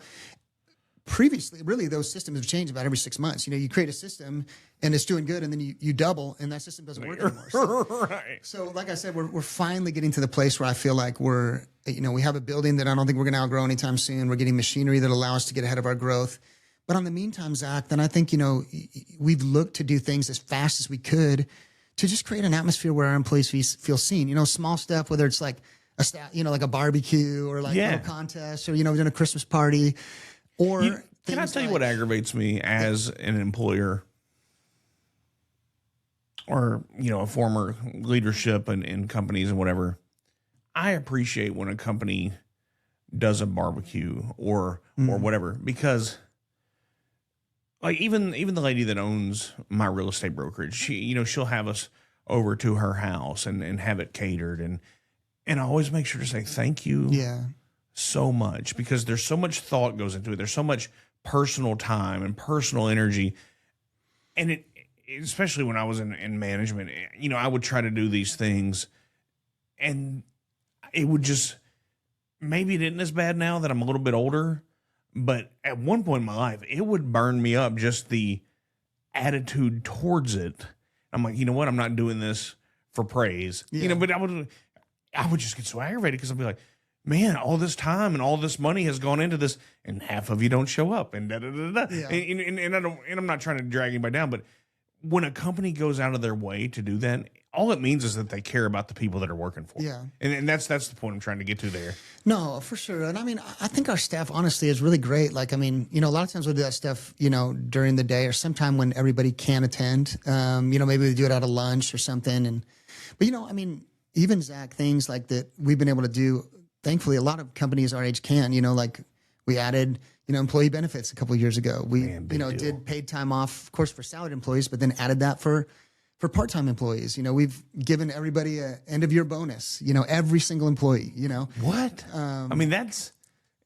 previously, really, those systems have changed about every 6 months. You create a system and it's doing good, and then you double, and that system doesn't work anymore. Right. So, like I said, we're finally getting to the place where I feel like we have a building that I don't think we're going to outgrow anytime soon. We're getting machinery that allows us to get ahead of our growth. But in the meantime, Zach, then I think, we've looked to do things as fast as we could to just create an atmosphere where our employees feel seen. Small stuff, whether it's like a like a barbecue or like a little contest or, doing a Christmas party. Or can I tell you what aggravates me as an employer or, a former leadership in companies and whatever? I appreciate when a company does a barbecue or whatever, because like even the lady that owns my real estate brokerage, she'll have us over to her house and have it catered. And I always make sure to say thank you. Yeah. So much, because there's so much thought goes into it. There's so much personal time and personal energy. And it, especially when I was in management, I would try to do these things and it would just, maybe it isn't as bad now that I'm a little bit older, but at one point in my life, it would burn me up, just the attitude towards it. I'm like, you know what? I'm not doing this for praise, but I would just get so aggravated because I'd be like, man, all this time and all this money has gone into this, and half of you don't show up, and da da da da. Yeah. And I'm not trying to drag anybody down, but when a company goes out of their way to do that, all it means is that they care about the people that are working for them. Yeah. And that's the point I'm trying to get to there. No, for sure. And I mean, I think our staff honestly is really great. Like, I mean, a lot of times we'll do that stuff, during the day or sometime when everybody can attend. Maybe we do it out of lunch or something. But I mean, even Zach, things like that we've been able to do. Thankfully, a lot of companies our age can, like we added, employee benefits a couple of years ago. We, did paid time off, of course, for salaried employees, but then added that for part-time employees. We've given everybody a end of year bonus, every single employee, What? I mean, that's,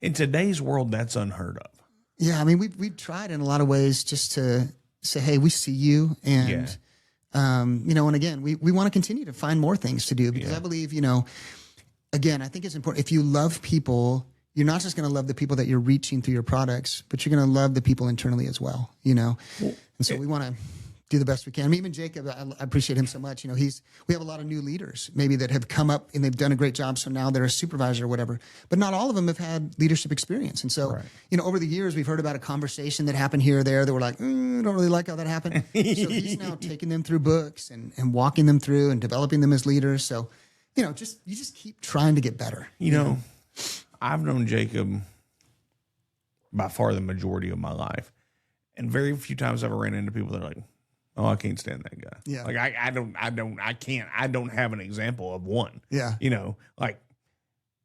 in today's world, that's unheard of. Yeah. I mean, we've tried in a lot of ways just to say, hey, we see you. And, and again, we want to continue to find more things to do because I believe, again, I think it's important. If you love people, you're not just going to love the people that you're reaching through your products, but you're going to love the people internally as well, and so we want to do the best we can. I mean, even Jacob, I appreciate him so much. We have a lot of new leaders maybe that have come up and they've done a great job. So now they're a supervisor or whatever, but not all of them have had leadership experience. And so, over the years, we've heard about a conversation that happened here or there that we're like, I don't really like how that happened. So he's now taking them through books and walking them through and developing them as leaders. So, you just keep trying to get better. I've known Jacob by far the majority of my life, and very few times I've ran into people that are like, "Oh, I can't stand that guy." Yeah, like I don't have an example of one. Yeah,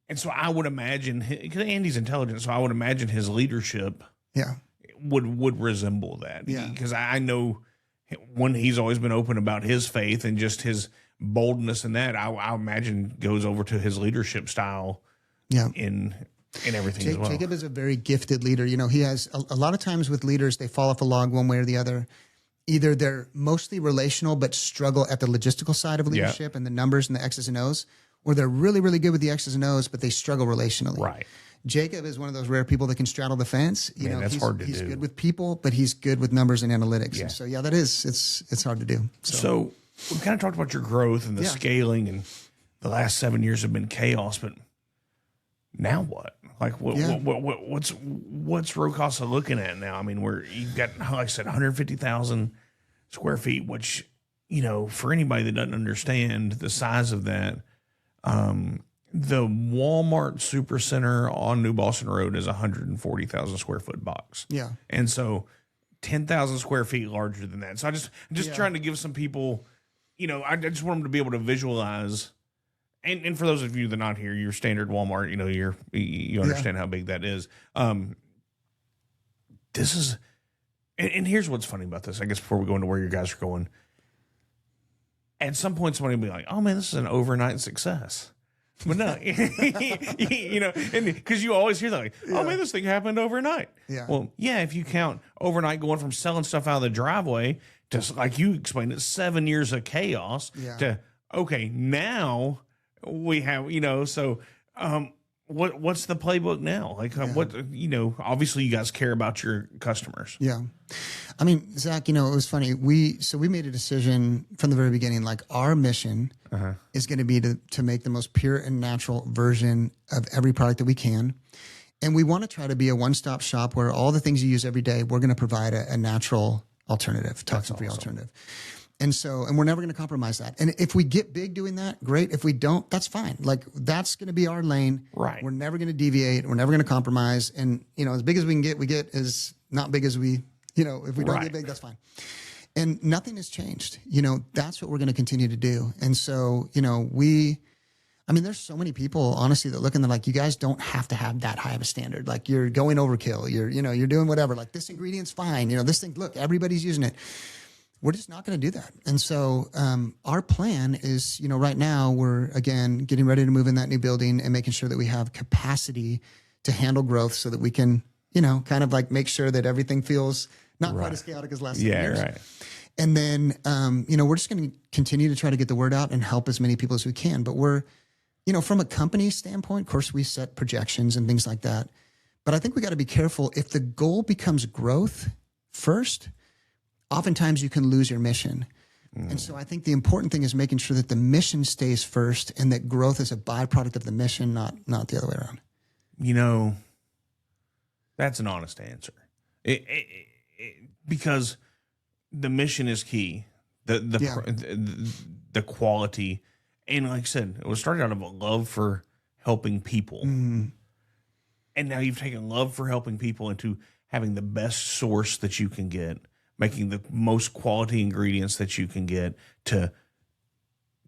and so I would imagine because Andy's intelligent, so I would imagine his leadership, would resemble that. Yeah, because I know when he's always been open about his faith and just his boldness in that, I imagine goes over to his leadership style. Yeah, in everything as well. Jacob is a very gifted leader. He has a lot of times with leaders, they fall off a log one way or the other. Either they're mostly relational but struggle at the logistical side of leadership and the numbers and the X's and O's, or they're really, really good with the X's and O's, but they struggle relationally. Right. Jacob is one of those rare people that can straddle the fence. That's hard to do. He's good with people, but he's good with numbers and analytics. And so, it's hard to do. So we kind of talked about your growth and the scaling, and the last 7 years have been chaos, but now what? Like what's Rowe Casa looking at now? I mean, you've got, like I said, 150,000 square feet, which, for anybody that doesn't understand the size of that, the Walmart Supercenter on New Boston Road is 140,000 square foot box. Yeah. And so 10,000 square feet larger than that. So I'm just trying to give some people, I just want them to be able to visualize. And for those of you that are not here, your standard Walmart, you understand how big that is. This is, and here's what's funny about this, I guess, before we go into where you guys are going. At some point, somebody will be like, oh man, this is an overnight success. But no, and because you always hear that, like, oh man, this thing happened overnight. Yeah. Well, yeah, if you count overnight going from selling stuff out of the driveway to, like you explained it, 7 years of chaos to, okay, now we have, so what's the playbook now? Like what, obviously you guys care about your customers. Yeah. I mean, Zach, it was funny. We made a decision from the very beginning, like our mission is going to be to make the most pure and natural version of every product that we can. And we want to try to be a one-stop shop where all the things you use every day, we're going to provide a natural alternative, toxin-free alternative. And we're never going to compromise that. And if we get big doing that, great. If we don't, that's fine. Like that's going to be our lane. Right. We're never going to deviate. We're never going to compromise. And, as big as we get as not big as we, if we don't get big, that's fine. And nothing has changed. That's what we're going to continue to do. And so, there's so many people, honestly, that look and they're like, you guys don't have to have that high of a standard. Like you're going overkill. You're doing whatever. Like this ingredient's fine. This thing, look, everybody's using it. We're just not going to do that. And so our plan is, right now we're, again, getting ready to move in that new building and making sure that we have capacity to handle growth so that we can, kind of like make sure that everything feels not quite as chaotic as last year. Right. And then, we're just going to continue to try to get the word out and help as many people as we can. But we're, from a company standpoint, of course, we set projections and things like that. But I think we got to be careful. If the goal becomes growth first, oftentimes you can lose your mission. And so I think the important thing is making sure that the mission stays first and that growth is a byproduct of the mission, not the other way around. That's an honest answer. Because the mission is key. The quality. And like I said, it was started out of a love for helping people. And now you've taken love for helping people into having the best source that you can get, making the most quality ingredients that you can get, to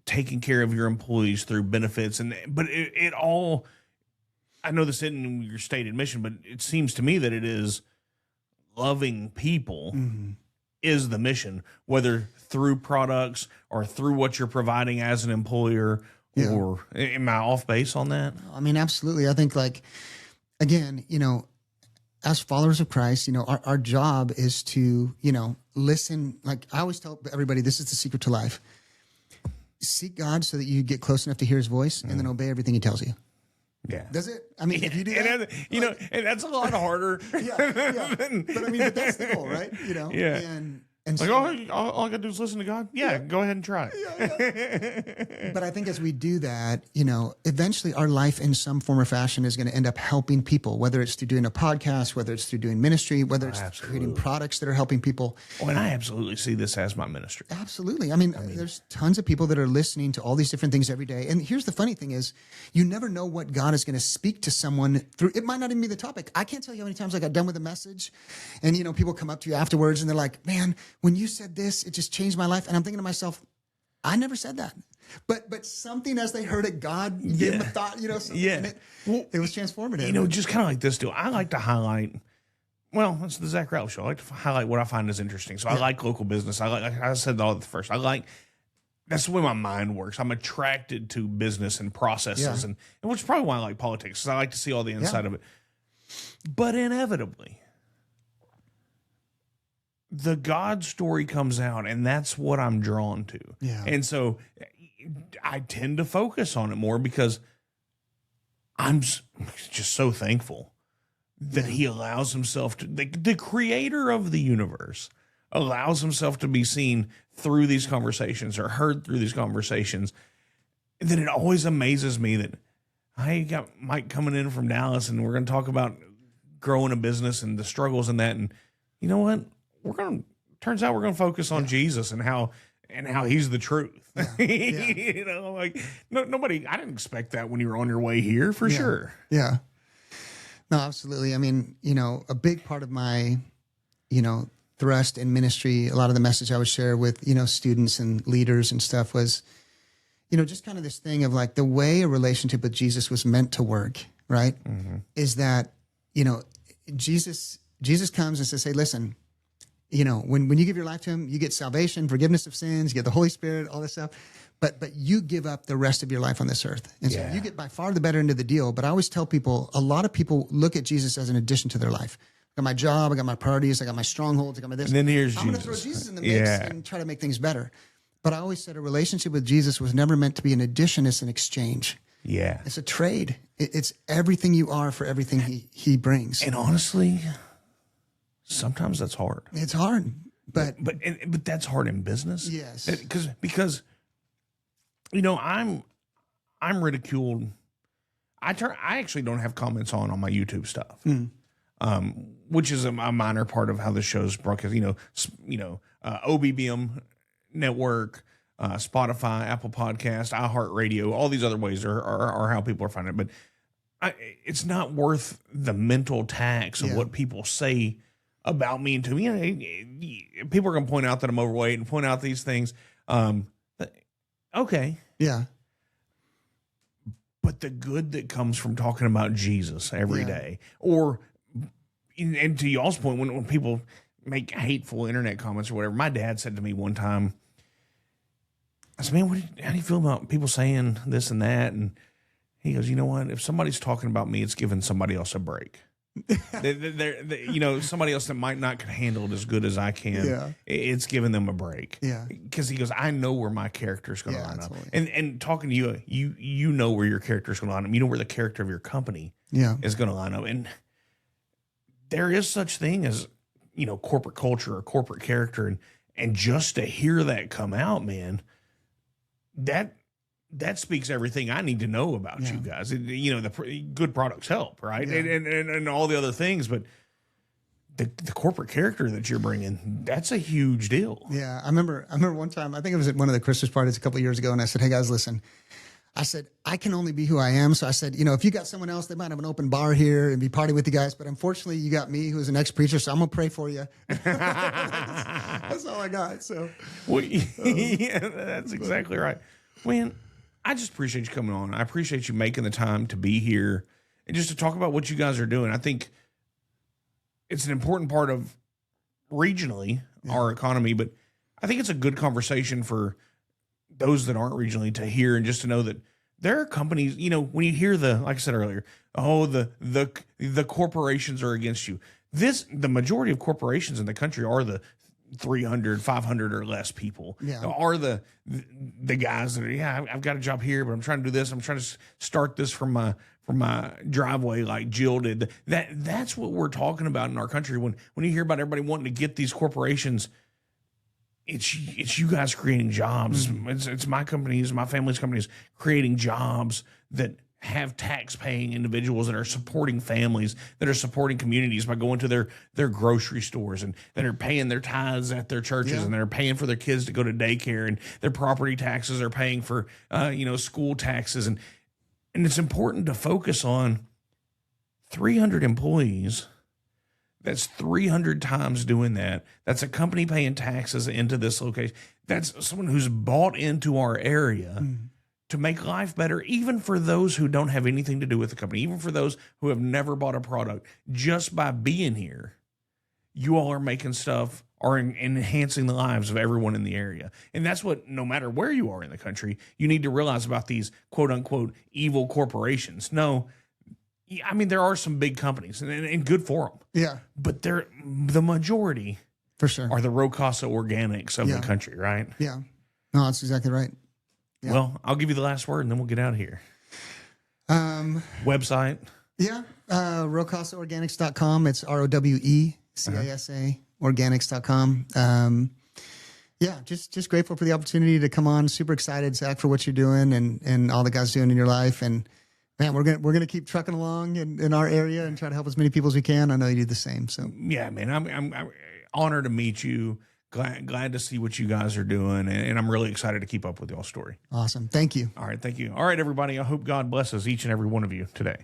taking care of your employees through benefits. But it all, I know this isn't in your stated mission, but it seems to me that it is loving people is the mission, whether through products or through what you're providing as an employer. Or am I off base on that? Absolutely. I think again, as followers of Christ, our job is to, listen. Like I always tell everybody, this is the secret to life. Seek God so that you get close enough to hear his voice and then obey everything he tells you. Yeah. Does it? If you do that, and that's a lot harder. But that's the goal, right? Yeah. And so, all I got to do is listen to God. Yeah, go ahead and try. But I think as we do that, eventually our life in some form or fashion is going to end up helping people, whether it's through doing a podcast, whether it's through doing ministry, whether it's creating products that are helping people. Oh, and I absolutely see this as my ministry. Absolutely. There's tons of people that are listening to all these different things every day. And here's the funny thing is you never know what God is going to speak to someone through. It might not even be the topic. I can't tell you how many times I got done with a message and, people come up to you afterwards and they're like, man, when you said this, it just changed my life. And I'm thinking to myself, I never said that. But something as they heard it, God gave them a thought, and it was transformative. Just kind of like this deal. I like to highlight, it's the Zach Rateliff Show. I like to highlight what I find is interesting. So I like local business. Like I said all at the first, that's the way my mind works. I'm attracted to business and processes, and which is probably why I like politics, because I like to see all the inside of it. But inevitably, the God story comes out, and that's what I'm drawn to. Yeah. And so I tend to focus on it more because I'm just so thankful that he allows himself to, the creator of the universe allows himself to be seen through these conversations or heard through these conversations. And then it always amazes me that I got Mike coming in from Dallas and we're going to talk about growing a business and the struggles in that. And you know what? Turns out we're going to focus on Jesus and how he's the truth. Nobody, I didn't expect that when you were on your way here for sure. Yeah. No, absolutely. A big part of my, thrust in ministry, a lot of the message I would share with, students and leaders and stuff was, just kind of this thing of like the way a relationship with Jesus was meant to work, right? Mm-hmm. Is that, Jesus comes and says, hey, listen, when you give your life to him, you get salvation, forgiveness of sins, you get the Holy Spirit, all this stuff. But you give up the rest of your life on this earth. And so you get by far the better end of the deal. But I always tell people, a lot of people look at Jesus as an addition to their life. I got my job, I got my priorities, I got my strongholds, I got my this. And then here's I'm going to throw Jesus in the mix and try to make things better. But I always said a relationship with Jesus was never meant to be an addition, it's an exchange. Yeah. It's a trade. It's everything you are for everything he brings. And honestly, sometimes that's hard. It's hard, but that's hard in business. Yes. Because you know, I'm ridiculed. I actually don't have comments on my YouTube stuff. Which is a minor part of how the show's broadcast. OBBM network, Spotify, Apple Podcast, iHeartRadio, all these other ways are how people are finding it. But it's not worth the mental tax of what people say about me and to me. People are going to point out that I'm overweight and point out these things. Okay. Yeah. But the good that comes from talking about Jesus every day, or, and to y'all's point, when people make hateful internet comments or whatever, my dad said to me one time, I said, man, how do you feel about people saying this and that? And he goes, you know what? If somebody's talking about me, it's giving somebody else a break. Somebody else that might not can handle it as good as I can. Yeah. It's giving them a break. Yeah. Because he goes, I know where my character is going to line totally. up. And talking to you know where your character is going to line up. You know where the character of your company is going to line up. And there is such thing as, corporate culture or corporate character. And just to hear that come out, man, that speaks everything I need to know about you guys. The good products help, right? Yeah. And all the other things, but the corporate character that you're bringing, that's a huge deal. Yeah. I remember one time, I think it was at one of the Christmas parties a couple of years ago, and I said, hey guys, listen, I said, I can only be who I am. So I said, if you got someone else, they might have an open bar here and be partying with you guys. But unfortunately, you got me, who's an ex-preacher, so I'm going to pray for you. That's all I got. So, that's exactly right. Man, I just appreciate you coming on. I appreciate you making the time to be here and just to talk about what you guys are doing. I think it's an important part of regionally our economy, but I think it's a good conversation for those that aren't regionally to hear and just to know that there are companies, when you hear like I said earlier, the corporations are against you. The majority of corporations in the country are the 300, 500 or less people are the guys that are, I've got a job here, but I'm trying to do this. I'm trying to start this from my driveway like Jill did. That's what we're talking about in our country. When you hear about everybody wanting to get these corporations, it's you guys creating jobs. It's my companies, my family's companies creating jobs that have tax-paying individuals that are supporting families, that are supporting communities by going to their grocery stores, and that are paying their tithes at their churches, and they're paying for their kids to go to daycare, and their property taxes are paying for school taxes, and it's important to focus on 300 employees. That's 300 times doing that. That's a company paying taxes into this location. That's someone who's bought into our area. To make life better, even for those who don't have anything to do with the company, even for those who have never bought a product, just by being here, you all are making stuff or enhancing the lives of everyone in the area. And that's what, no matter where you are in the country, you need to realize about these quote unquote evil corporations. No, I mean, there are some big companies and good for them. Yeah. But the majority for sure are the Rowe Casa Organics of the country, right? Yeah. No, that's exactly right. Yeah. Well, I'll give you the last word and then we'll get out of here. Website. Yeah. RoweCasaOrganics.com. It's ROWECASA organics.com. Just grateful for the opportunity to come on. Super excited, Zach, for what you're doing and all the guys doing in your life. And man, we're gonna keep trucking along in our area and try to help as many people as we can. I know you do the same. So yeah, man, I'm honored to meet you. Glad to see what you guys are doing, and I'm really excited to keep up with y'all's story. Awesome. Thank you. All right, thank you. All right, everybody. I hope God blesses each and every one of you today.